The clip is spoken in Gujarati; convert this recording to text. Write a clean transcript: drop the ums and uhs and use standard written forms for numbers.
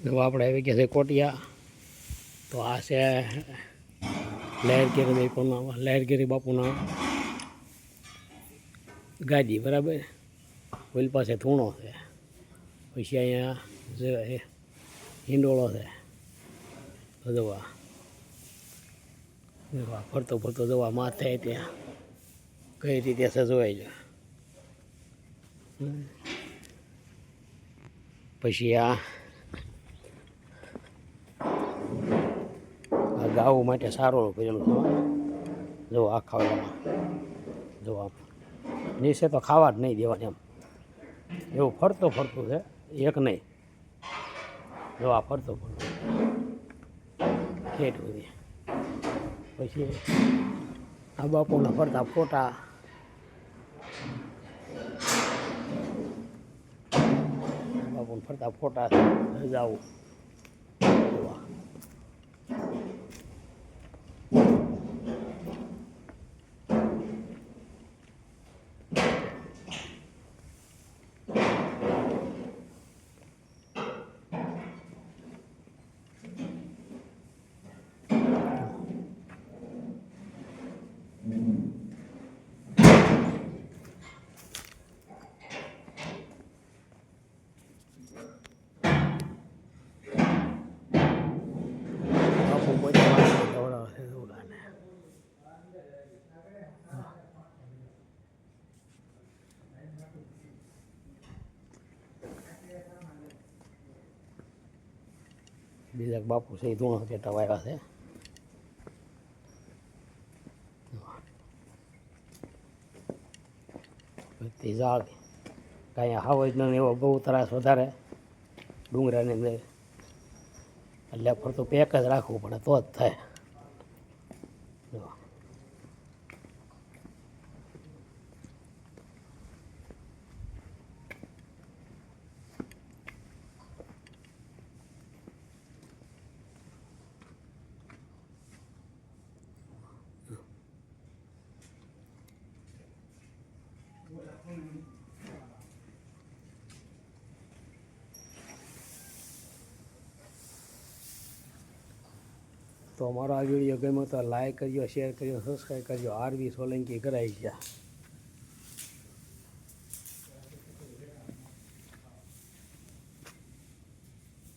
જો આપણે આવી ગયા છે કોટિયા. તો આ છે લહેરગીરી બાપુના ગાદી, બરાબર. ઓલ પાસે ધૂણો છે, પછી અહીંયા હિંડોળો છે. જોવા ફરતો ફરતો જોવા માથે ત્યાં કઈ રીતે સજવાય છે. પછી આ ગાવું માટે સારું પેલું જો આ ખાવામાં જોવા નીચે તો ખાવા જ નહીં દેવાની, એમ એવું ફરતું છે, એક નહીં. જો આ ફરતું ખેટ બધી. પછી આ બાપુના ફરતા ફોટા, બાપુને ફરતા ફોટા રજાવું. બીજા બાપુ છે એ ધૂણો ચેટા વાવ્યા છે. બધી ઝાડ કાંઈ હાવજનો એવો બહુ ત્રાસ વધારે ડુંગરાની અંદર, એટલે ફરતું પેક જ રાખવું પડે તો જ થાય. તો અમારો આ વિડીયો ગમ્યો તો લાઈક કરજો, શેર કરજો, સબસ્ક્રાઈબ કરજો. આરવી સોલંકી કરાઈ ગયા.